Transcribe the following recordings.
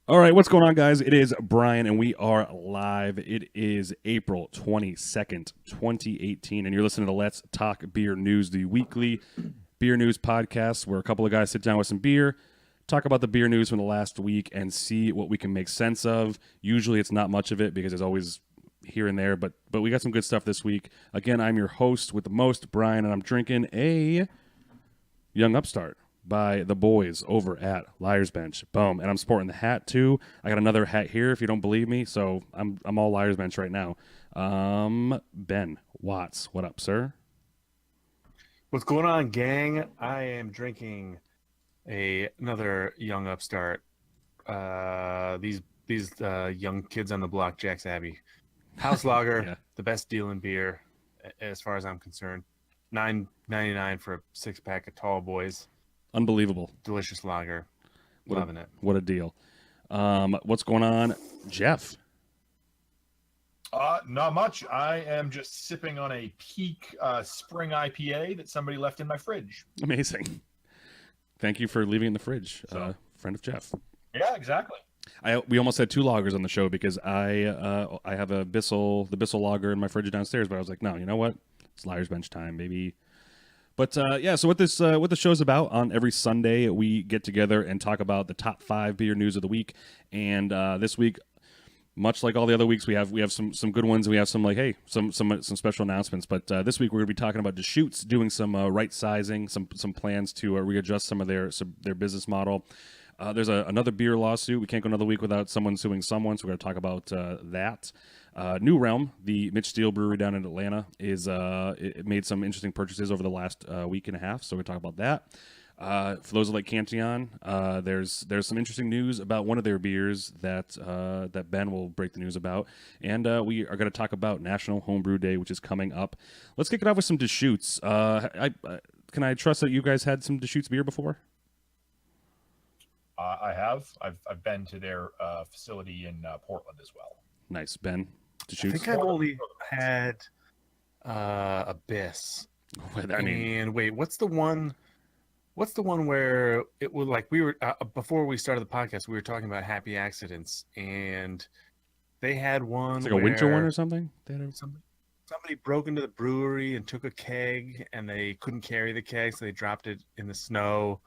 All right, what's going on, guys? It is Brian, and we are live. It is April 22nd, 2018, and you're listening to Let's Talk Beer News, the weekly beer news podcast where a couple of guys sit down with some beer, talk about the beer news from the last week, and see what we can make sense of. Usually it's not much of it because there's always here and there, but we got some good stuff this week. Again, I'm your host with the most, Brian, and I'm drinking a Young Upstart by the boys over at Liar's Bench. Boom. And I'm sporting the hat too. I got another hat here if you don't believe me. So I'm all Liar's Bench right now. Ben Watts, what up, sir? What's going on, gang? I am drinking another Young Upstart. These young kids on the block, Jack's Abbey. House lager, Yeah. The best deal in beer, as far as I'm concerned. $9.99 for a 6-pack of Tall Boys. Unbelievable. Delicious lager. Loving it. What a deal. What's going on, Jeff? Not much. I am just sipping on a peak spring IPA that somebody left in my fridge. Amazing. Thank you for leaving it in the fridge, friend of Jeff. Yeah, exactly. We almost had two lagers on the show because I have the Bissell lager in my fridge downstairs, but I was like, no, you know what? It's Liar's Bench time, baby. But yeah, so what the show's about, on every Sunday we get together and talk about the top 5 beer news of the week. And this week, much like all the other weeks, we have some good ones. And we have some some special announcements. But this week we're going to be talking about Deschutes doing some right sizing, some plans to readjust some of their business model. There's another beer lawsuit. We can't go another week without someone suing someone, so we're going to talk about that. New Realm, the Mitch Steele brewery down in Atlanta, it made some interesting purchases over the last week and a half, so we're going to talk about that. For those that like Cantillon, there's some interesting news about one of their beers that Ben will break the news about, and we are going to talk about National Homebrew Day, which is coming up. Let's kick it off with some Deschutes. Can I trust that you guys had some Deschutes beer before? I have. I've been to their facility in Portland as well. Nice, Ben. I Deschutes. think I've only had Abyss. And wait, what's the one where it was like we were before we started the podcast, we were talking about happy accidents, and they had one. It's like a winter one or something. They had somebody broke into the brewery and took a keg, and they couldn't carry the keg, so they dropped it in the snow.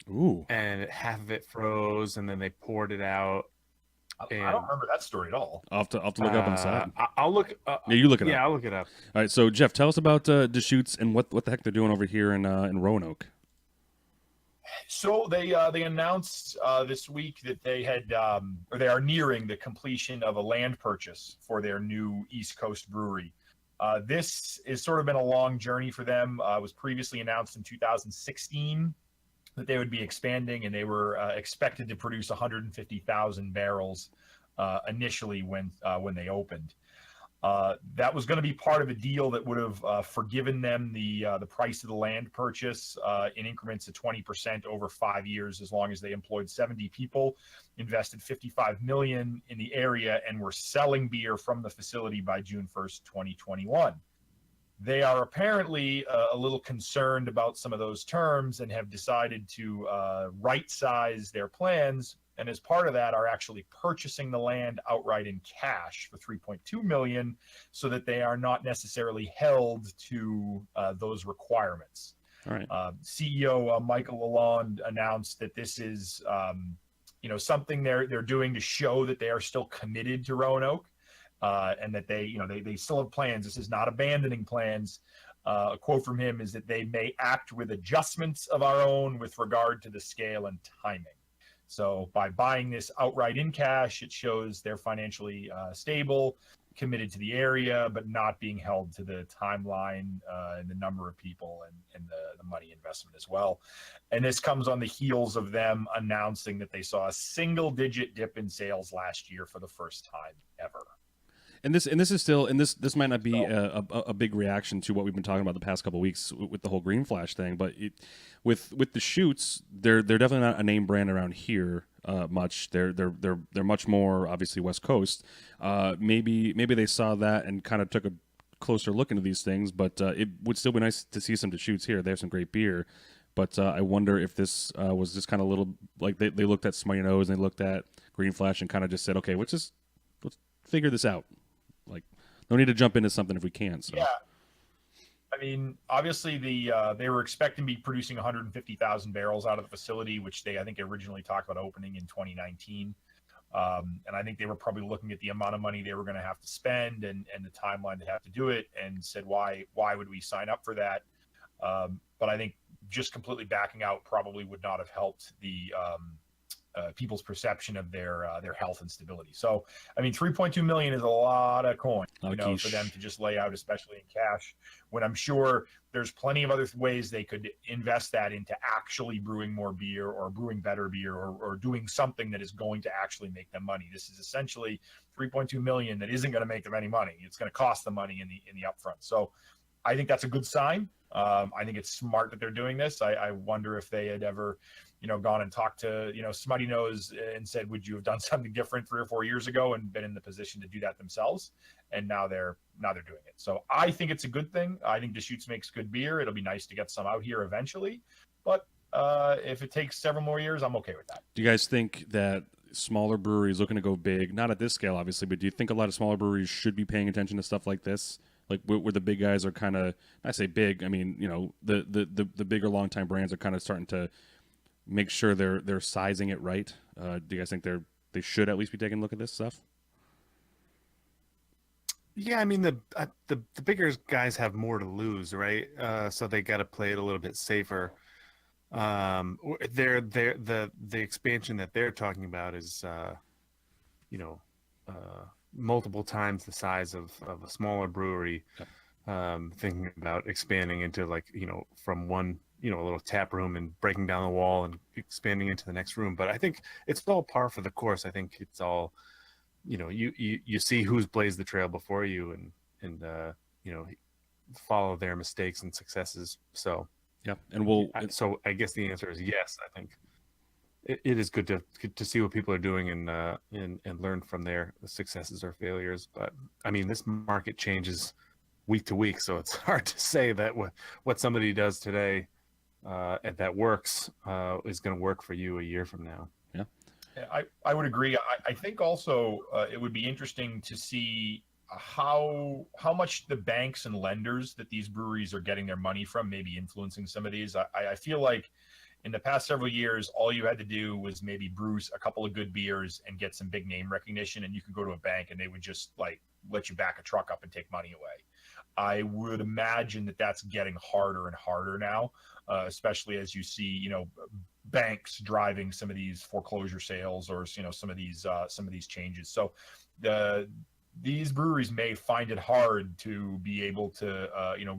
Ooh. And half of it froze, and then they poured it out. I don't remember that story at all. I'll have to look up on the side. I'll look. Yeah, you look it up. Yeah, I'll look it up. All right, so Jeff, tell us about Deschutes and what the heck they're doing over here in Roanoke. So they announced this week that they had or they are nearing the completion of a land purchase for their new East Coast brewery. This has sort of been a long journey for them. It was previously announced in 2016 that they would be expanding, and they were expected to produce 150,000 barrels initially when they opened. That was going to be part of a deal that would have forgiven them the price of the land purchase in increments of 20% over 5 years, as long as they employed 70 people, invested $55 million in the area, and were selling beer from the facility by June 1st, 2021. They are apparently a little concerned about some of those terms and have decided to right-size their plans, and as part of that are actually purchasing the land outright in cash for $3.2 million, so that they are not necessarily held to those requirements. All right. CEO Michael Lalonde announced that this is something they're doing to show that they are still committed to Roanoke. And that they still have plans. This is not abandoning plans. A quote from him is that they may act with adjustments of our own with regard to the scale and timing. So by buying this outright in cash, it shows they're financially stable, committed to the area, but not being held to the timeline and the number of people and the money investment as well. And this comes on the heels of them announcing that they saw a single-digit dip in sales last year for the first time ever. And this is still, and this might not be a big reaction to what we've been talking about the past couple of weeks with the whole green flash thing, but with the Deschutes, they're definitely not a name brand around here much. They're much more obviously West Coast. Maybe they saw that and kind of took a closer look into these things, but it would still be nice to see some Deschutes here. They have some great beer. But I wonder if this was just kind of a little like they looked at Smutty Nose and they looked at Green Flash and kind of just said, okay, let's figure this out. Like, no need to jump into something if we can't. So. Yeah. I mean, obviously they were expecting to be producing 150,000 barrels out of the facility, which I think originally talked about opening in 2019. And I think they were probably looking at the amount of money they were going to have to spend and the timeline to have to do it, and said, why would we sign up for that? But I think just completely backing out probably would not have helped the people's perception of their health and stability. So, I mean, 3.2 million is a lot of coin, for them to just lay out, especially in cash, when I'm sure there's plenty of other ways they could invest that into actually brewing more beer or brewing better beer or doing something that is going to actually make them money. This is essentially 3.2 million that isn't going to make them any money. It's going to cost them money in the upfront. So I think that's a good sign. I think it's smart that they're doing this. I wonder if they had ever, gone and talked to, Smutty Nose and said, would you have done something different 3 or 4 years ago and been in the position to do that themselves? And now they're doing it. So I think it's a good thing. I think Deschutes makes good beer. It'll be nice to get some out here eventually. But if it takes several more years, I'm okay with that. Do you guys think that smaller breweries looking to go big, not at this scale, obviously, but do you think a lot of smaller breweries should be paying attention to stuff like this? Like where the big guys are kind of, I say big, I mean, the bigger long-time brands are kind of starting to make sure they're sizing it right. Do you guys think they should at least be taking a look at this stuff? Yeah, I mean the bigger guys have more to lose, right? So they got to play it a little bit safer. The expansion that they're talking about is, multiple times the size of a smaller brewery. Thinking about expanding into from one a little tap room and breaking down the wall and expanding into the next room. But I think it's all par for the course. I think it's all you see who's blazed the trail before you and follow their mistakes and successes. So yeah, and so I guess the answer is yes. I think it is good to see what people are doing and learn from their successes or failures. But I mean, this market changes week to week, so it's hard to say that what somebody does today and that works is going to work for you a year from now. Yeah, I would agree. I think also it would be interesting to see how much the banks and lenders that these breweries are getting their money from may be influencing some of these. I feel like in the past several years, all you had to do was maybe brew a couple of good beers and get some big name recognition, and you could go to a bank and they would just let you back a truck up and take money away. I would imagine that that's getting harder and harder now, especially as you see, banks driving some of these foreclosure sales or some of these changes. So these breweries may find it hard to be able to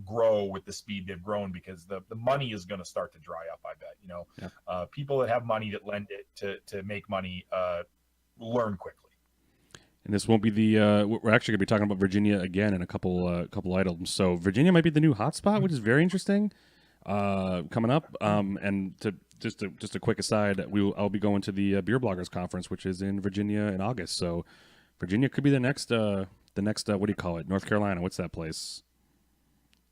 grow with the speed they've grown, because the money is going to start to dry up. I bet people that have money that lend it to make money learn quickly. And this won't be we're actually going to be talking about Virginia again in a couple items. So Virginia might be the new hotspot, which is very interesting. Coming up, and just a quick aside, I'll be going to the Beer Bloggers Conference, which is in Virginia in August. So Virginia could be the next what do you call it? North Carolina. What's that place?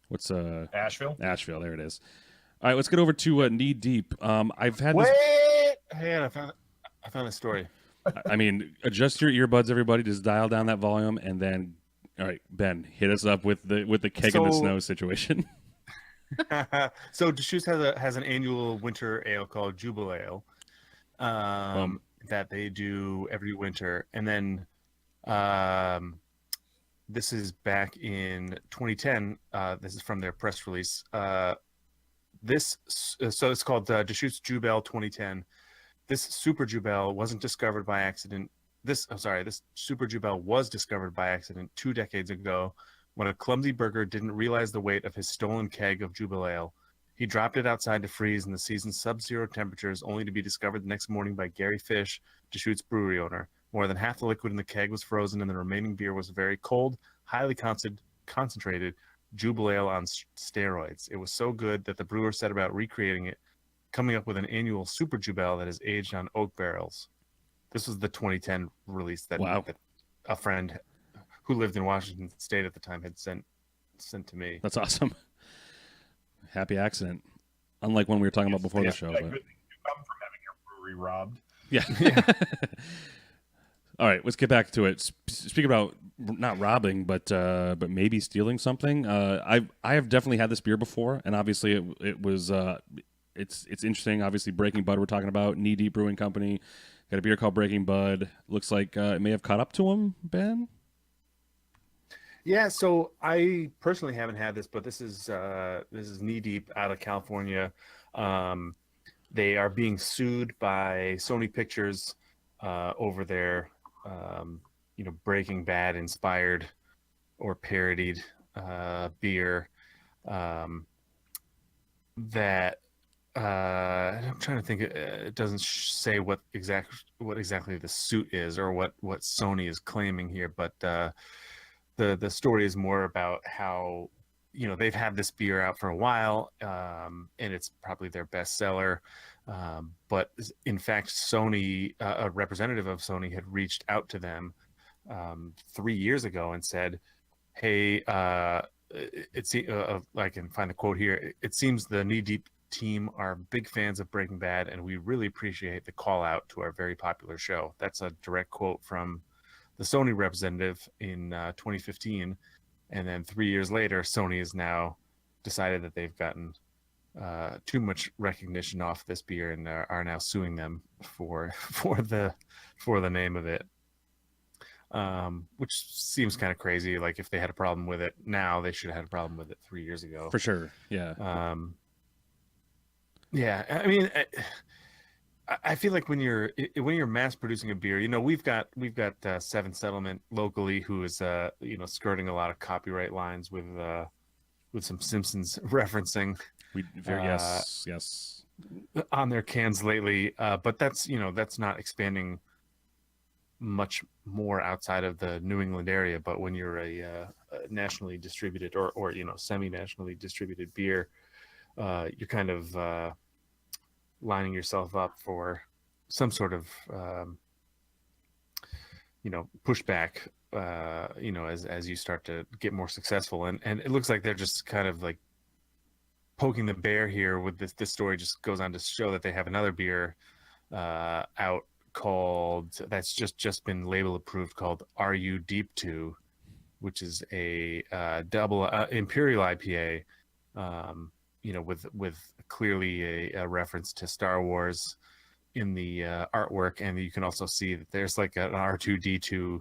What's Asheville? Asheville. There it is. All right, let's get over to Knee Deep. I've had Hey, I found a story. I mean, adjust your earbuds, everybody. Just dial down that volume, and then, all right, Ben, hit us up with the keg in the snow situation. So Deschutes has an annual winter ale called Jubilee Ale that they do every winter, and then this is back in 2010. This is from their press release. So it's called Deschutes Jubel 2010. This Super Jubel wasn't discovered by accident. This Super Jubel was discovered by accident 2 decades ago when a clumsy burger didn't realize the weight of his stolen keg of Jubilee Ale. He dropped it outside to freeze in the season's sub-zero temperatures, only to be discovered the next morning by Gary Fish, Deschutes brewery owner. More than half the liquid in the keg was frozen, and the remaining beer was very cold, highly concentrated Jubilee Ale on steroids. It was so good that the brewer set about recreating it, coming up with an annual Super Jubel that is aged on oak barrels. This was the 2010 release that a friend who lived in Washington State at the time had sent to me. That's awesome. Happy accident. unlike when we were talking about before the Yes, show. yeah, But good things do come from having your brewery robbed. yeah. All right, let's get back to it. Speaking about not robbing, but maybe stealing something. I have definitely had this beer before, and obviously it was it's interesting. Obviously, Breaking Bud we're talking about. Knee Deep Brewing Company got a beer called Breaking Bud. Looks like it may have caught up to him, Ben. Yeah, so I personally haven't had this, but this is Knee Deep out of California. They are being sued by Sony Pictures over their Breaking Bad inspired or parodied beer. That I'm trying to think. It doesn't say what exactly the suit is or what Sony is claiming here, but the story is more about how they've had this beer out for a while, and it's probably their best seller. But in fact, Sony, a representative of Sony, had reached out to them 3 years ago and said, "Hey, I can find the quote here. It seems the Knee Deep team are big fans of Breaking Bad, and we really appreciate the call out to our very popular show." That's a direct quote from the Sony representative in 2015, and then 3 years later, Sony has now decided that they've gotten too much recognition off this beer and are now suing them for the name of it, which seems kind of crazy. Like, if they had a problem with it now, they should have had a problem with it 3 years ago. For sure, yeah. Yeah, I mean, I feel like when you're mass producing a beer, we've got Seven Settlement locally, who is skirting a lot of copyright lines with some Simpsons referencing. Yes on their cans lately, but that's not expanding much more outside of the New England area. But when you're a nationally distributed or semi-nationally distributed beer, you're kind of lining yourself up for some sort of pushback as you start to get more successful, and it looks like they're just kind of like poking the bear here with this story. Just goes on to show that they have another beer out that's just been label approved, called RU Deep 2, which is a double imperial IPA, with clearly a reference to Star Wars in the artwork, and you can also see that there's like an R2D2,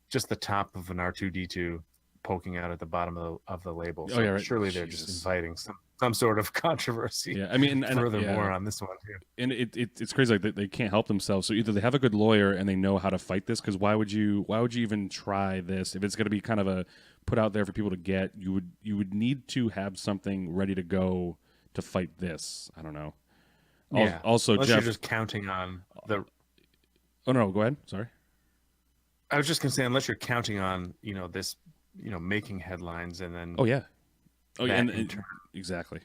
just the top of an R2D2 poking out at the bottom of the label. So right. Surely they're just inviting some sort of controversy. Yeah, I mean, and furthermore on this one too. And it's crazy, like they can't help themselves. So either they have a good lawyer and they know how to fight this, because why would you even try this if it's going to be kind of a put out there for people to get? You would need to have something ready to go to fight this. I don't know. Yeah. Also, unless Jeff, you're just counting on the. Oh no, go ahead. Sorry. I was just gonna say, unless you're counting on this making headlines, and then exactly.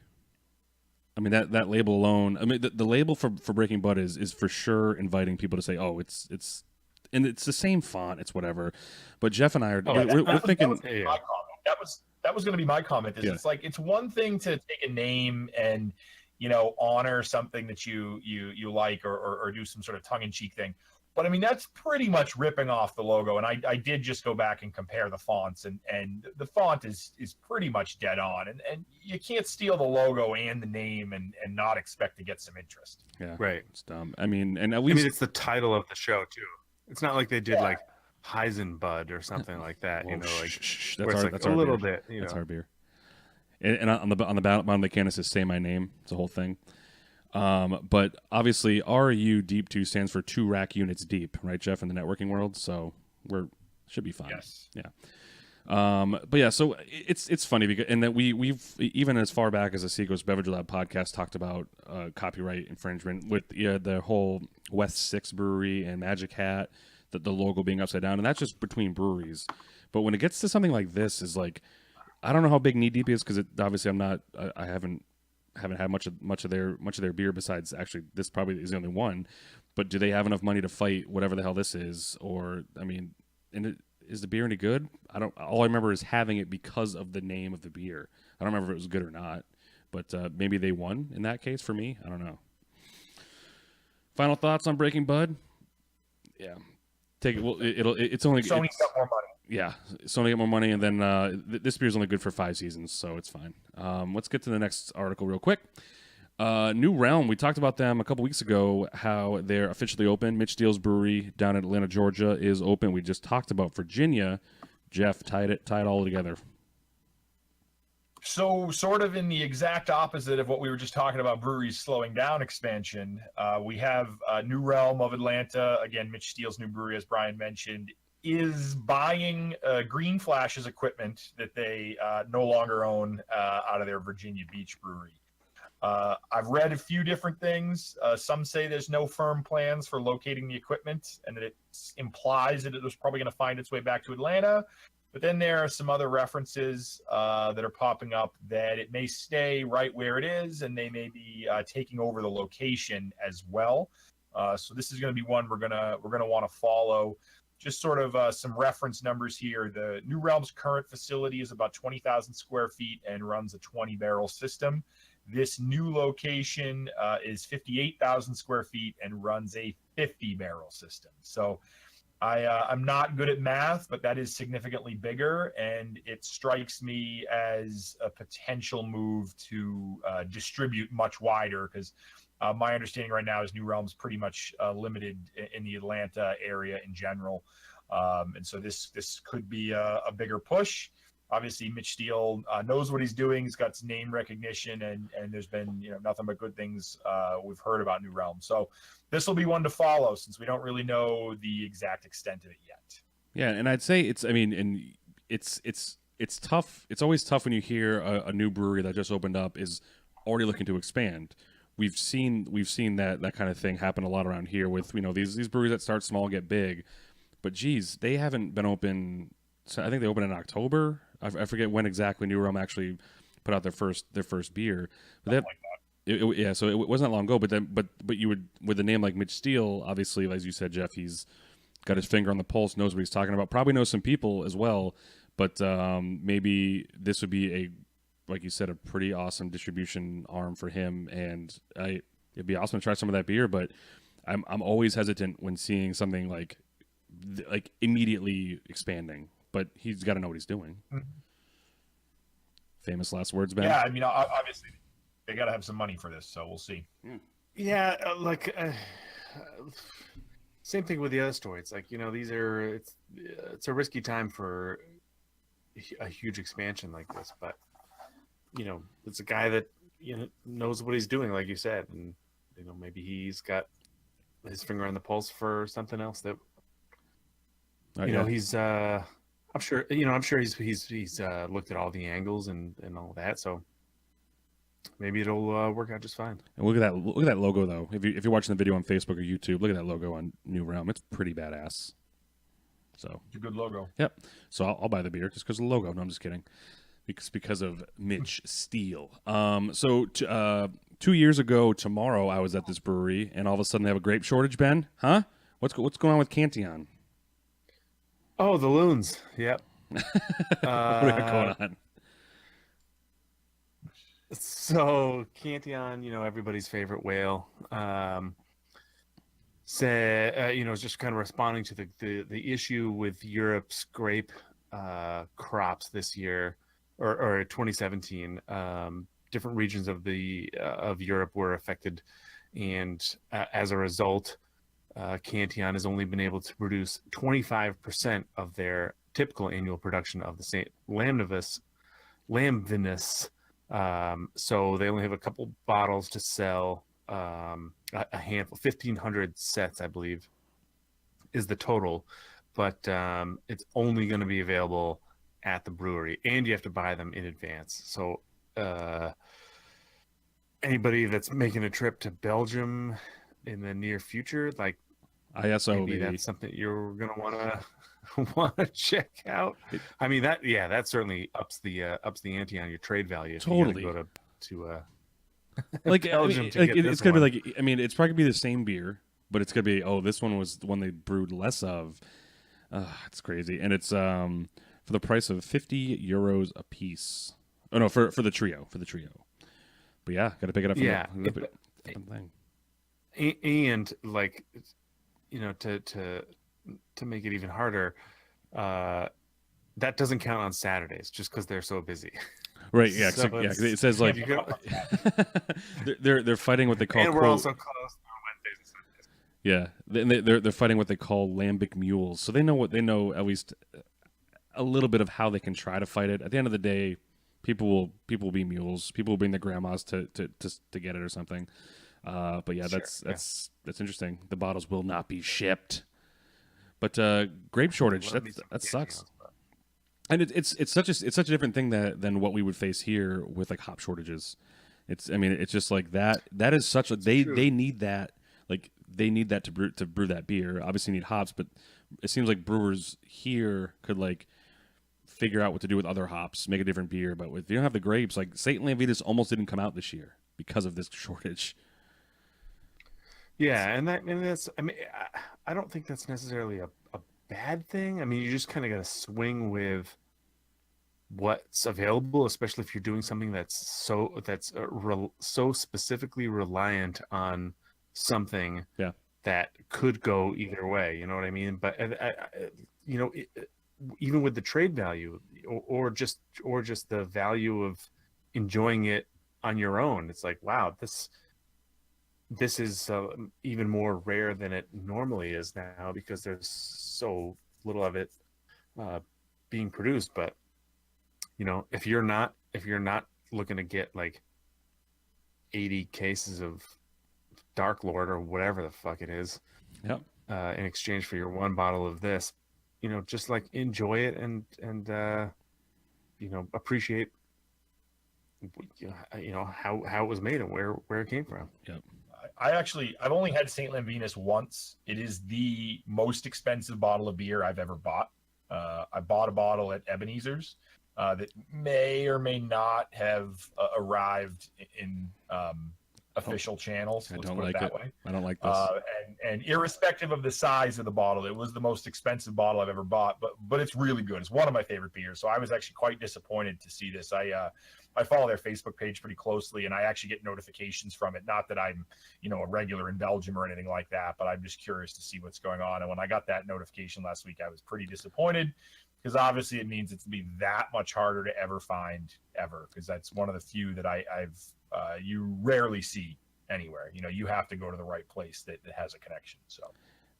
I mean that label alone. I mean the label for Breaking Bud is for sure inviting people to say, oh, it's and it's the same font, it's whatever. But Jeff and I are we're thinking. That was going to be my comment. It's like, it's one thing to take a name and honor something that you like, or do some sort of tongue-in-cheek thing. But I mean, that's pretty much ripping off the logo. And I did just go back and compare the fonts, and the font is pretty much dead on. And you can't steal the logo and the name and not expect to get some interest. Yeah, right. It's dumb. I mean, and it's the title of the show too. It's not like they did like Heisenbud or something like that. That's a little beer. bit. That's our beer. And on the bottom of the can it says "Say My Name." It's a whole thing. But obviously, RU Deep 2 stands for 2 rack units deep, right, Jeff, in the networking world. So should be fine. Yes. Yeah. But yeah, so it's funny because, and that we've even as far back as the Seacoast Beverage Lab podcast talked about copyright infringement with the whole West 6 Brewery and Magic Hat, the logo being upside down, and that's just between breweries. But when it gets to something like this, is like, I don't know how big Knee Deep is, because obviously I haven't had much of their beer, besides actually this probably is the only one. But do they have enough money to fight whatever the hell this is? Or I mean, is the beer any good? All I remember is having it because of the name of the beer. I don't remember if it was good or not. but maybe they won in that case for me. I don't know. Final thoughts on Breaking Bud? Yeah, take it. Well, it's only Sony's got more money. Yeah, Sony got more money, and then this beer is only good for 5 seasons, so it's fine. Let's get to the next article real quick. New Realm, we talked about them a couple weeks ago, how they're officially open. Mitch Steele's brewery down in Atlanta, Georgia is open. We just talked about Virginia. Jeff tied it all together. So sort of in the exact opposite of what we were just talking about, breweries slowing down expansion, we have New Realm of Atlanta. Again, Mitch Steele's new brewery, as Brian mentioned, is buying Green Flash's equipment that they no longer own out of their Virginia Beach brewery. I've read a few different things. Some say there's no firm plans for locating the equipment, and that it implies that it was probably going to find its way back to Atlanta. But then there are some other references that are popping up that it may stay right where it is, and they may be taking over the location as well. So this is going to be one we're gonna want to follow. Just sort of some reference numbers here. The New Realm's current facility is about 20,000 square feet and runs a 20-barrel system. This new location is 58,000 square feet and runs a 50-barrel system. So I'm not good at math, but that is significantly bigger, and it strikes me as a potential move to distribute much wider, because my understanding right now is New Realm's pretty much limited in the Atlanta area in general. And so this could be a bigger push. Obviously, Mitch Steele knows what he's doing. He's got some name recognition, and there's been nothing but good things we've heard about New Realm. So this will be one to follow, since we don't really know the exact extent of it yet. Yeah, and I'd say it's tough. It's always tough when you hear a new brewery that just opened up is already looking to expand. We've seen that kind of thing happen a lot around here with these breweries that start small get big, but geez, they haven't been open. So I think they opened in October. I forget when exactly New Realm actually put out their first beer. But so it wasn't that long ago. But you would, with a name like Mitch Steele, obviously, as you said, Jeff, he's got his finger on the pulse, knows what he's talking about. Probably knows some people as well. But maybe this would be like you said, a pretty awesome distribution arm for him. And it'd be awesome to try some of that beer. But I'm always hesitant when seeing something like immediately expanding. But he's got to know what he's doing. Mm-hmm. Famous last words, Ben? Yeah, I mean, obviously, they got to have some money for this, so we'll see. Yeah, same thing with the other story. It's like, it's a risky time for a huge expansion like this. But, it's a guy that, knows what he's doing, like you said. And, maybe he's got his finger on the pulse for something else that, he's... I'm sure he's looked at all the angles and all that, so maybe it'll work out just fine. And look at that logo though. If you're watching the video on Facebook or YouTube, look at that logo on New Realm. It's pretty badass. So it's a good logo. Yep. So I'll buy the beer just because of the logo. No, I'm just kidding. Because of Mitch Steele. So 2 years ago tomorrow, I was at this brewery, and all of a sudden they have a grape shortage. Ben, huh? What's going on with Cantillon? Oh, the loons. Yep. What do we got going on? So Cantillon, everybody's favorite whale, is just kind of responding to the issue with Europe's grape crops this year, or 2017. Different regions of Europe were affected, and as a result, Cantillon has only been able to produce 25% of their typical annual production of the Saint Lamvinus. So they only have a couple bottles to sell, a handful, 1,500 sets, I believe, is the total. But it's only going to be available at the brewery, and you have to buy them in advance. So anybody that's making a trip to Belgium in the near future, ISO, maybe that's something you're gonna want to check out. I mean, that certainly ups the ante on your trade value. Totally. You go to Belgium it's gonna be like, I mean, it's probably gonna be the same beer, but it's gonna be, this one was the one they brewed less of. It's crazy, and it's for the price of €50 a piece. Oh no, for the trio. But yeah, got to pick it up from Yeah, the thing. and like, you know, to make it even harder, that doesn't count on Saturdays just because they're so busy. Right? Yeah. So Yeah. 'Cause it says like you go, they're fighting what they call and we're quote, also closed on Wednesdays and Sundays. yeah. They're fighting what they call lambic mules, so they know at least a little bit of how they can try to fight it. At the end of the day, people will be mules. People will bring their grandmas to get it or something. But yeah, Sure, that's interesting. The bottles will not be shipped. But grape shortage, Love me some that Cantillons, sucks. but- And it's such a different thing than what we would face here with like hop shortages. It's just like that is such a true. they need that, like they need that to brew that beer. Obviously need hops, but it seems like brewers here could like figure out what to do with other hops, make a different beer. But if you don't have the grapes, like Saint Lamvinus almost didn't come out this year because of this shortage. Yeah, and that's I don't think that's necessarily a bad thing. I mean, you just kind of got to swing with what's available, especially if you're doing something that's so specifically reliant on something Yeah. that could go either way. You know what I mean? But you know, even with the trade value or just the value of enjoying it on your own, it's like, wow, this is even more rare than it normally is now because there's so little of it being produced. But you know, if you're not looking to get like 80 cases of Dark Lord or whatever the fuck it is, Yep. In exchange for your one bottle of this, you know, just like enjoy it and you know, appreciate you know how it was made and where it came from. Yep. I've only had St. Lamvinus once. It is the most expensive bottle of beer I've ever bought. I bought a bottle at Ebenezer's that may or may not have arrived in official channels. Let's put it that way. I don't like this. And irrespective of the size of the bottle, it was the most expensive bottle I've ever bought. But it's really good. It's one of my favorite beers. So I was actually quite disappointed to see this. I follow their Facebook page pretty closely, and I actually get notifications from it. Not that I'm, you know, a regular in Belgium or anything like that, but I'm just curious to see what's going on. And when I got that notification last week, I was pretty disappointed because obviously it means it's going to be that much harder to ever find ever, because that's one of the few that I've you rarely see anywhere. You know, you have to go to the right place that has a connection. So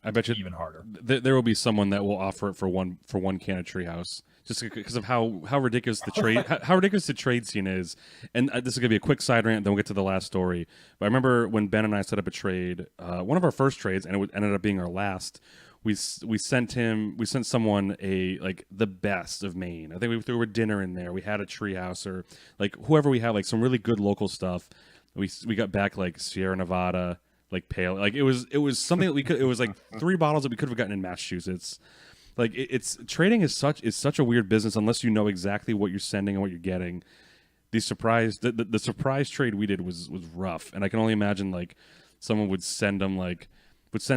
I bet you even harder. There will be someone that will offer it for one can of Treehouse, just because of how ridiculous the trade how ridiculous the trade scene is. And this is gonna be a quick side rant, then we'll get to the last story. But I remember when Ben and I set up a trade, one of our first trades, and it ended up being our last. We sent someone the best of Maine. I think we threw a dinner in there. We had a Treehouse or like whoever we had, like some really good local stuff. We got back like Sierra Nevada, like pale, like it was something that we could. It was like 3 bottles that we could have gotten in Massachusetts. Like it's trading is such a weird business unless you know exactly what you're sending and what you're getting. The surprise trade we did was rough, and I can only imagine like someone would send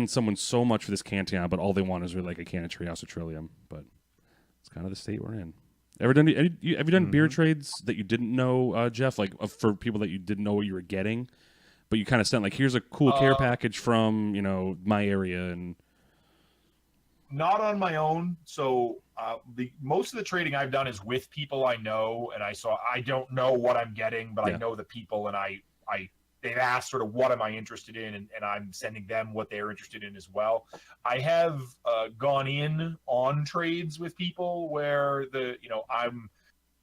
someone so much for this Cantillon, but all they want is really like a can of Treehouse or Trillium. But it's kind of the state we're in. Have you done beer trades that you didn't know, Jeff? Like for people that you didn't know what you were getting, but you kind of sent like, here's a cool care package from, you know, my area. And not on my own. So the most of the trading I've done is with people I know, and I don't know what I'm getting, but I know the people, and they've asked sort of what am I interested in, and I'm sending them what they're interested in as well. I have gone in on trades with people where I'm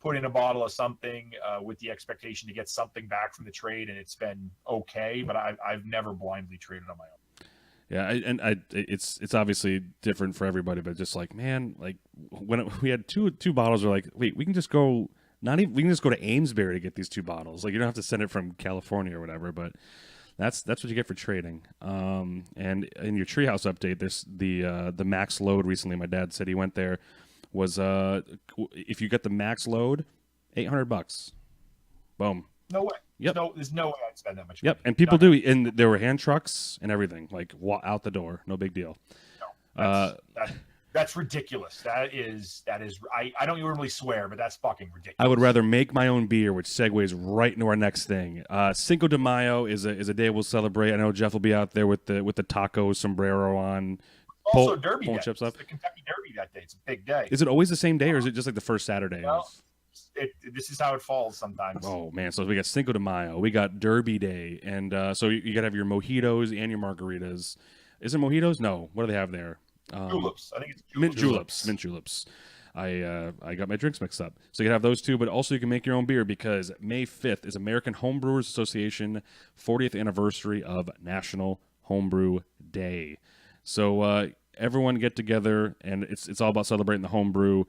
put in a bottle of something with the expectation to get something back from the trade, and it's been okay, but I've never blindly traded on my own. Yeah, it's obviously different for everybody, but just like, man, like when we had two bottles, we're like, wait, we can just go. We can just go to Amesbury to get these 2 bottles. Like you don't have to send it from California or whatever. But that's what you get for trading. And in your Treehouse update, there's the max load recently. My dad said he went there. Was if you get the max load, $800. Boom. No way. Yep. There's no way I'd spend that much. Yep. Money. And people do, and there were hand trucks and everything, like out the door. No big deal. No. That's ridiculous. That is. I don't normally swear, but that's fucking ridiculous. I would rather make my own beer, which segues right into our next thing. Cinco de Mayo is a day we'll celebrate. I know Jeff will be out there with the taco sombrero on. Also, Derby Day. Chips up. It's the Kentucky Derby that day. It's a big day. Is it always the same day, or is it just like the first Saturday? Well, this is how it falls sometimes. Oh man, so we got Cinco de Mayo, we got Derby Day, and so you gotta have your mojitos and your margaritas. Is it mojitos? No. What do they have there? Juleps. I think it's juleps. Mint juleps. I got my drinks mixed up. So you can have those two, but also you can make your own beer because May 5th is American Homebrewers Association 40th anniversary of National Homebrew Day. So everyone get together, and it's all about celebrating the homebrew,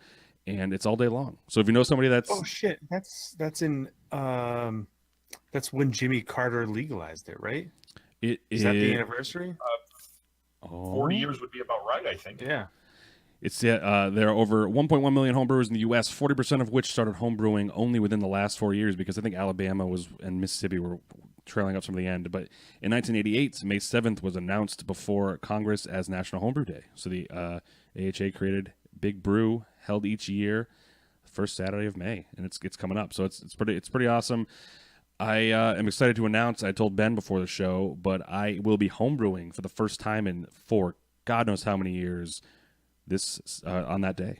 and it's all day long. So if you know somebody that's that's in that's when Jimmy Carter legalized it, right? Is that the anniversary? 40 years would be about right, I think. Yeah. There are over 1.1 million homebrewers in the U.S., 40% of which started homebrewing only within the last 4 years, because I think Alabama and Mississippi were trailing up some of the end. But in 1988, May 7th was announced before Congress as National Homebrew Day. So the AHA created Big Brew, held each year, first Saturday of May, and it's coming up. So it's pretty awesome. I am excited to announce, I told Ben before the show, but I will be homebrewing for the first time for God knows how many years this on that day.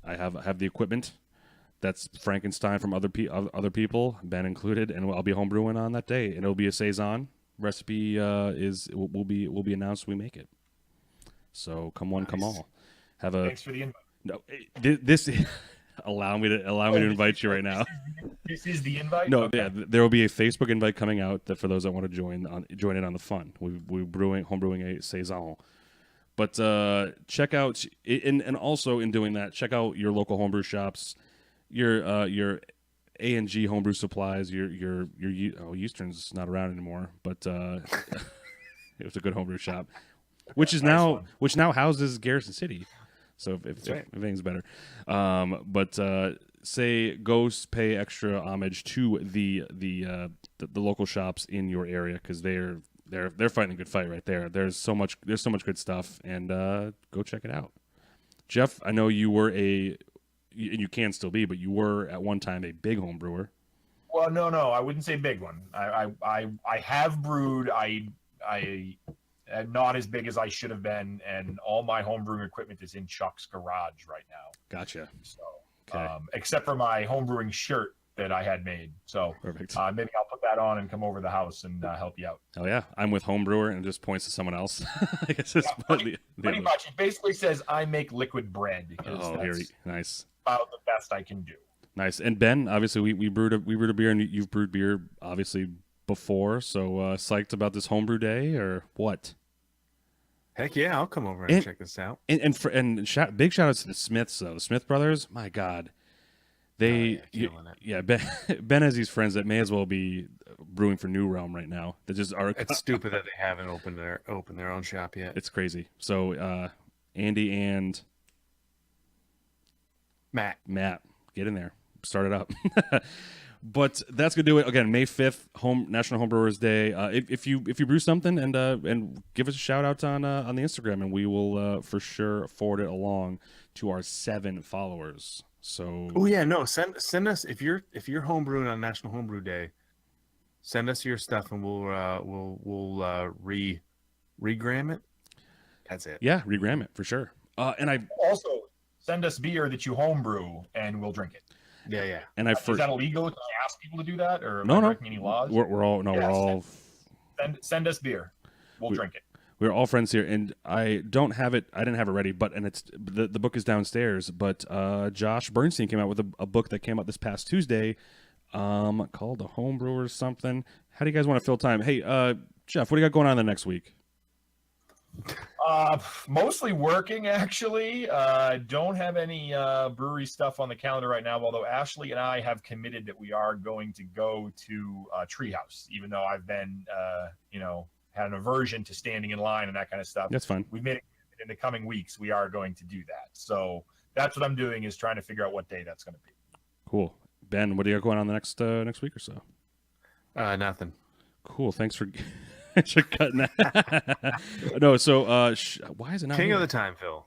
I have the equipment that's Frankenstein from other people, Ben included, and I'll be homebrewing on that day, and it'll be a saison recipe. Will be announced when we make it. So come one, come all. Thanks for the invite. No, this allow me to invite you right now. This is the invite. No, okay. yeah, there will be a Facebook invite coming out for those that want to join in on the fun. We're homebrewing a saison. But check out, and also in doing that, check out your local homebrew shops, your A&G homebrew supplies, your Eastern's not around anymore, but it was a good homebrew shop, which now houses Garrison City. So if anything's better, but go pay extra homage to the local shops in your area, because they're fighting a good fight right there. There's so much good stuff, and go check it out. Jeff, I know you were and you can still be, but you were at one time a big home brewer. Well, no, I wouldn't say big one. I have brewed. I not as big as I should have been, and all my homebrewing equipment is in Chuck's garage right now. Gotcha. So, okay. Except for my homebrewing shirt that I had made. So perfect. Maybe I'll put that on and come over to the house and help you out. Oh yeah, I'm with homebrewer, and just points to someone else. I guess it's pretty much. It basically says I make liquid bread, because that's nice. about the best I can do. Nice. And Ben, obviously we brewed a beer, and you've brewed beer obviously before. So psyched about this homebrew day, or what? Heck yeah, I'll come over and check this out. And big shout outs to the Smiths, though. The Smith brothers, my God. Ben has these friends that may as well be brewing for New Realm right now. That just are. It's stupid that they haven't opened their own shop yet. It's crazy. So Andy and Matt, get in there, start it up. But that's gonna do it. Again, May 5th, National Homebrewers Day. If you brew something, and give us a shout out on the Instagram, and we will for sure forward it along to our 7 followers. So send us if you're homebrewing on National Homebrew Day, send us your stuff, and we'll regram it. That's it. Yeah, regram it for sure. And I also send us beer that you homebrew, and we'll drink it. Yeah. And is that illegal? Can you ask people to do that, or no? Breaking any laws? We're all send us beer. We'll drink it. We're all friends here, and I didn't have it ready, and it's the book is downstairs. But Josh Bernstein came out with a book that came out this past Tuesday, called The Homebrewers something. How do you guys want to fill time? Hey, Jeff, what do you got going on the next week? Mostly working, actually. Don't have any brewery stuff on the calendar right now, although Ashley and I have committed that we are going to go to Treehouse, even though I've been had an aversion to standing in line and that kind of stuff. That's fine. We've made it in the coming weeks. We are going to do that. So that's what I'm doing, is trying to figure out what day that's going to be. Cool. Ben, what do you got going on the next week or so? Nothing. Cool. Thanks for cutting that. No, so why is it not King here? of the time, Phil?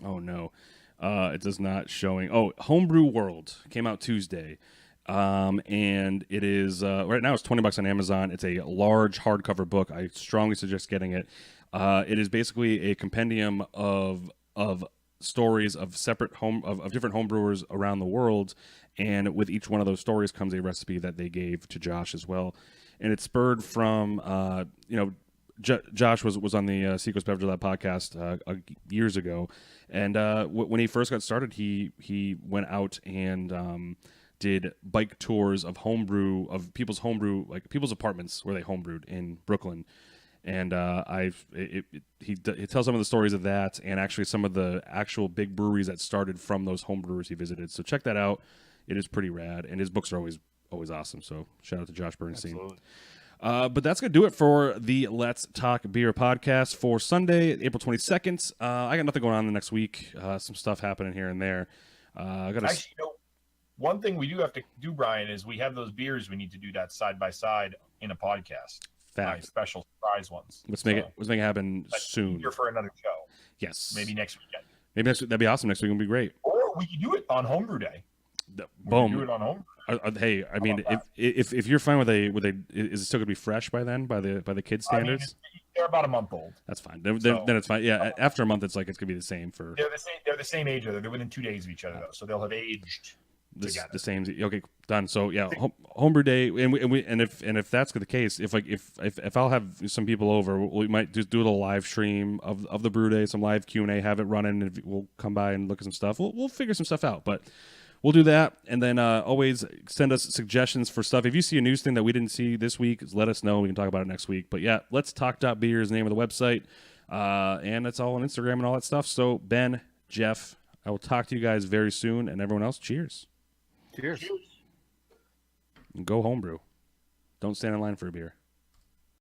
Oh no, it does not showing. Oh, Homebrew World came out Tuesday, and it is right now it's $20 on Amazon. It's a large hardcover book. I strongly suggest getting it. It is basically a compendium of stories of separate of different homebrewers around the world, and with each one of those stories comes a recipe that they gave to Josh as well, and it's spurred from Josh was on the Seacoast Beverage Lab podcast years ago, and when he first got started, he went out and did bike tours of people's homebrew, like people's apartments where they homebrewed in Brooklyn, and he tells some of the stories of that, and actually some of the actual big breweries that started from those homebrewers he visited. So check that out; it is pretty rad, and his books are always awesome. So shout out to Josh Bernstein. Absolutely. But that's going to do it for the Let's Talk Beer podcast for Sunday, April 22nd. I got nothing going on the next week. Some stuff happening here and there. Actually, one thing we do have to do, Brian, is we have those beers. We need to do that side by side in a podcast. Fact. Special surprise ones. Let's make it happen soon. Here for another show. Yes. Maybe next weekend. Maybe that'd be awesome. Next week would be great. Or we could do it on Homebrew Day. Boom. Do it on Homebrew. Hey, I mean, if you're fine with is it still gonna be fresh by then by the kids standards? I mean, they're about a month old. That's fine. Then it's fine. Yeah, after a month, it's gonna be the same for. They're the same age. They're within 2 days of each other, though, so they'll have aged together. The same. Okay, done. So yeah, Homebrew Day, and if that's the case, if I'll have some people over, we might just do a little live stream of the brew day, some live Q&A, have it running, and we'll come by and look at some stuff. We'll figure some stuff out, but. We'll do that, and then always send us suggestions for stuff. If you see a news thing that we didn't see this week, let us know. We can talk about it next week. But yeah, Let's Talk Beer is the name of the website, and it's all on Instagram and all that stuff. So Ben, Jeff, I will talk to you guys very soon, and everyone else, cheers. Cheers. And go homebrew. Don't stand in line for a beer.